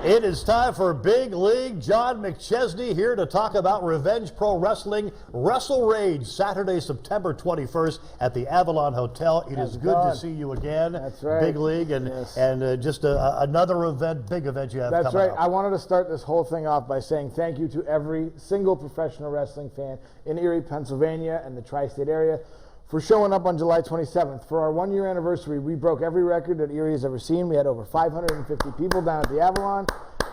It is time for Big League. John McChesney here to talk about Revenge Pro Wrestling Wrestle Rage, Saturday, September 21st at the Avalon Hotel. It is good to see you again. That's right. Big League and just another event, big event you have coming up. That's right. I wanted to start this whole thing off by saying thank you to every single professional wrestling fan in Erie, Pennsylvania and the tri-state area for showing up on July 27th. For our 1-year anniversary, we broke every record that Erie has ever seen. We had over 550 people down at the Avalon.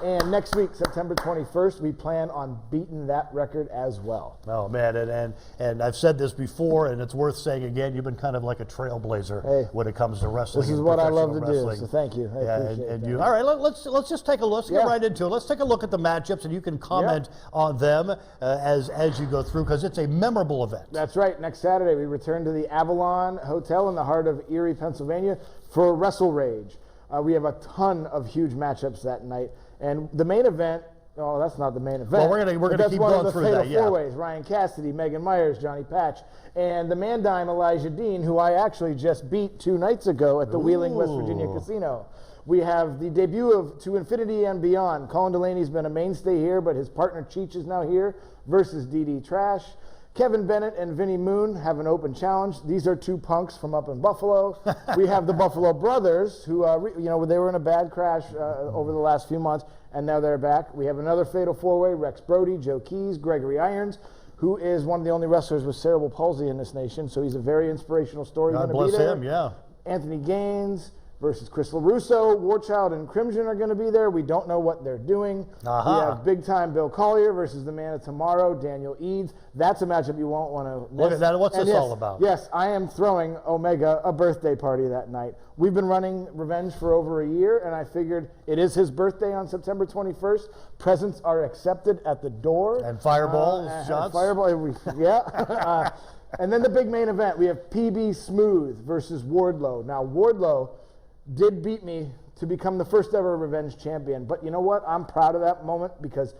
And next week, September 21st, we plan on beating that record as well. Oh, man, and I've said this before, and it's worth saying again, you've been kind of like a trailblazer when it comes to wrestling. This is what I love to do, so thank you. I appreciate it. All right, let's just take a look. Let's get right into it. Let's take a look at the matchups, and you can comment on them as you go through, because it's a memorable event. That's right. Next Saturday, we return to the Avalon Hotel in the heart of Erie, Pennsylvania for Wrestle Rage. We have a ton of huge matchups that night. And the main event, oh, that's not the main event. Well, we're gonna keep going through that. That's one of the fatal four-ways. Ryan Cassidy, Megan Myers, Johnny Patch, and the man-dime Elijah Dean, who I actually just beat 2 nights ago at the Wheeling, West Virginia Casino. We have the debut of To Infinity and Beyond. Colin Delaney's been a mainstay here, but his partner Cheech is now here versus DD Trash. Kevin Bennett and Vinnie Moon have an open challenge. These are 2 punks from up in Buffalo. We have the Buffalo Brothers, who, they were in a bad crash over the last few months, and now they're back. We have another fatal 4-way, Rex Brody, Joe Keys, Gregory Irons, who is one of the only wrestlers with cerebral palsy in this nation, so he's a very inspirational story. God bless him, Anthony Gaines versus Chris LaRusso. Warchild and Crimson are going to be there. We don't know what they're doing. We have big-time Bill Collier versus the Man of Tomorrow, Daniel Eads. That's a matchup you won't want to miss. Look at that. What's this all about? Yes, I am throwing Omega a birthday party that night. We've been running Revenge for over a year, and I figured it is his birthday on September 21st. Presents are accepted at the door. And fireballs, shots? And then the big main event, we have PB Smooth versus Wardlow. Now, Wardlow did beat me to become the first ever Revenge champion. But you know what? I'm proud of that moment, because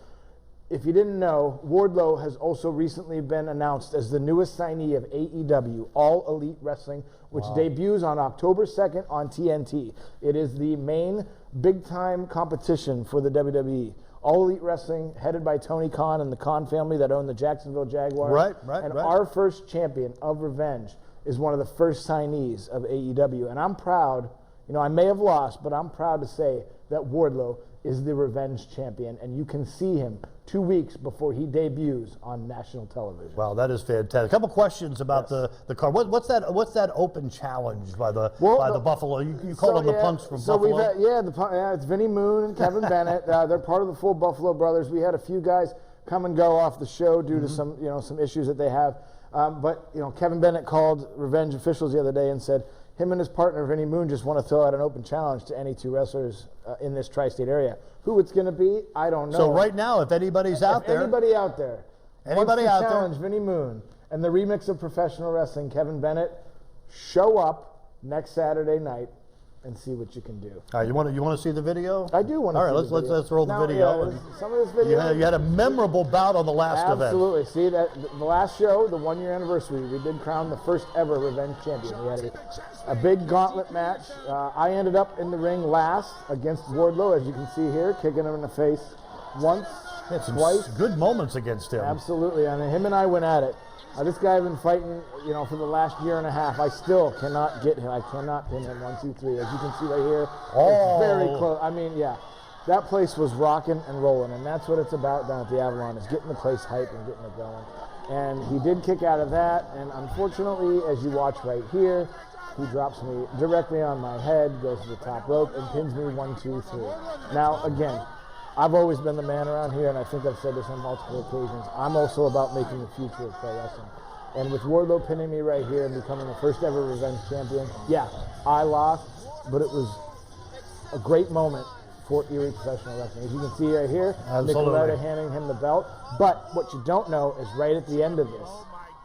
if you didn't know, Wardlow has also recently been announced as the newest signee of AEW, All Elite Wrestling, which debuts on October 2nd on TNT. It is the main big-time competition for the WWE. All Elite Wrestling, headed by Tony Khan and the Khan family that own the Jacksonville Jaguars. And our first champion of Revenge is one of the first signees of AEW. And I'm proud. You know, I may have lost, but I'm proud to say that Wardlow is the Revenge champion, and you can see him 2 weeks before he debuts on national television. Wow, that is fantastic. A couple questions about the card. What's that open challenge by the Buffalo? You called them the punks from Buffalo. It's Vinnie Moon and Kevin Bennett. They're part of the full Buffalo Brothers. We had a few guys come and go off the show due to some issues that they have. But Kevin Bennett called Revenge officials the other day and said him and his partner, Vinnie Moon, just want to throw out an open challenge to any 2 wrestlers in this tri-state area. Who it's going to be, I don't know. So right now, if anybody's out there wants to challenge Vinnie Moon and the remix of professional wrestling, Kevin Bennett, show up next Saturday night and see what you can do. All right, you want to see the video? I do want to. All right, let's roll the video. Some of this video. You had a memorable bout on the last event. Absolutely. See that the last show, the 1-year anniversary, we did crown the first ever Revenge champion. We had a big gauntlet match. I ended up in the ring last against Wardlow, as you can see here, kicking him in the face once, twice. Good moments against him. Absolutely, and him and I went at it. This guy I've been fighting, for the last year and a half. I still cannot get him. I cannot pin him 1, 2, 3. As you can see right here, it's very close. I mean, that place was rocking and rolling, and that's what it's about down at the Avalon, is getting the place hype and getting it going. And he did kick out of that, and unfortunately, as you watch right here, he drops me directly on my head, goes to the top rope, and pins me 1, 2, 3. Now, again, I've always been the man around here, and I think I've said this on multiple occasions. I'm also about making the future of pro wrestling. And with Wardlow pinning me right here and becoming the first ever Revenge champion, I lost, but it was a great moment for Erie professional wrestling. As you can see right here, Nicoletta handing him the belt. But what you don't know is right at the end of this,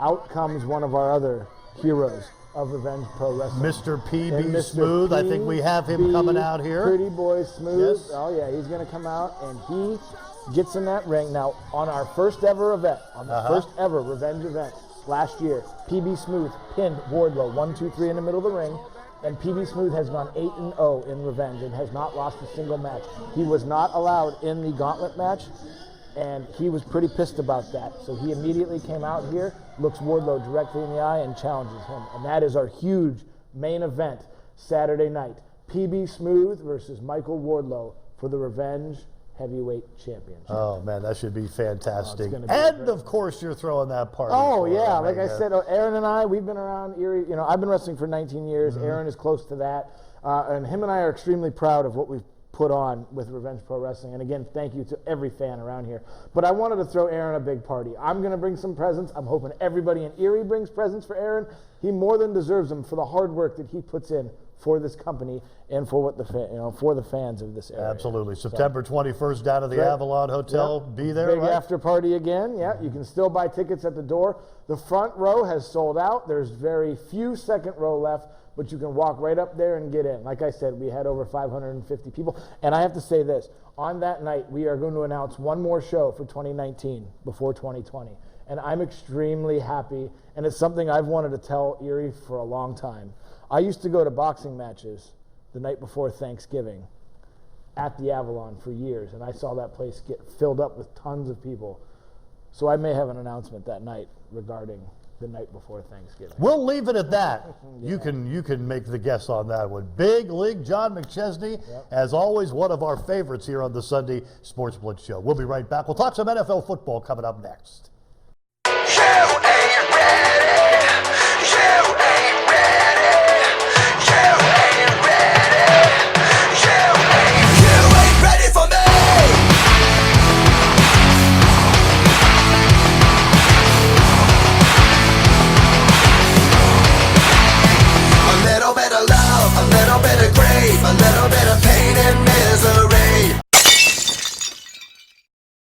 out comes one of our other heroes of Revenge Pro Wrestling. Mr. PB Smooth. I think we have him coming out here. Pretty boy Smooth. Yes. Oh yeah, he's going to come out, and he gets in that ring. Now, on our first ever event, on the first ever Revenge event last year, PB Smooth pinned Wardlow 1, 2, 3 in the middle of the ring. And PB Smooth has gone 8-0 in Revenge and has not lost a single match. He was not allowed in the gauntlet match, and he was pretty pissed about that. So he immediately came out here, looks Wardlow directly in the eye, and challenges him. And that is our huge main event Saturday night. PB Smooth versus Michael Wardlow for the Revenge Heavyweight Championship. Oh man, that should be fantastic. Oh, and of course, you're throwing that party. Oh yeah, like I said, Aaron and I, we've been around Erie. You know, I've been wrestling for 19 years. Aaron is close to that, and him and I are extremely proud of what we've put on with Revenge Pro Wrestling. And again, thank you to every fan around here. But I wanted to throw Aaron a big party. I'm going to bring some presents. I'm hoping everybody in Erie brings presents for Aaron. He more than deserves them for the hard work that he puts in for this company and for what the for the fans of this area. Absolutely. September 21st down at the Avalon Hotel. Yep. Be there. Big right? after party again. Yeah, you can still buy tickets at the door. The front row has sold out. There's very few second row left, but you can walk right up there and get in. Like I said, we had over 550 people. And I have to say this, on that night, we are going to announce one more show for 2019 before 2020. And I'm extremely happy, and it's something I've wanted to tell Erie for a long time. I used to go to boxing matches the night before Thanksgiving at the Avalon for years, and I saw that place get filled up with tons of people. So I may have an announcement that night regarding the night before Thanksgiving. We'll leave it at that. You can make the guess on that one. Big League John McChesney, as always, one of our favorites here on the Sunday Sports Blitz Show. We'll be right back. We'll talk some NFL football coming up next. You ain't ready.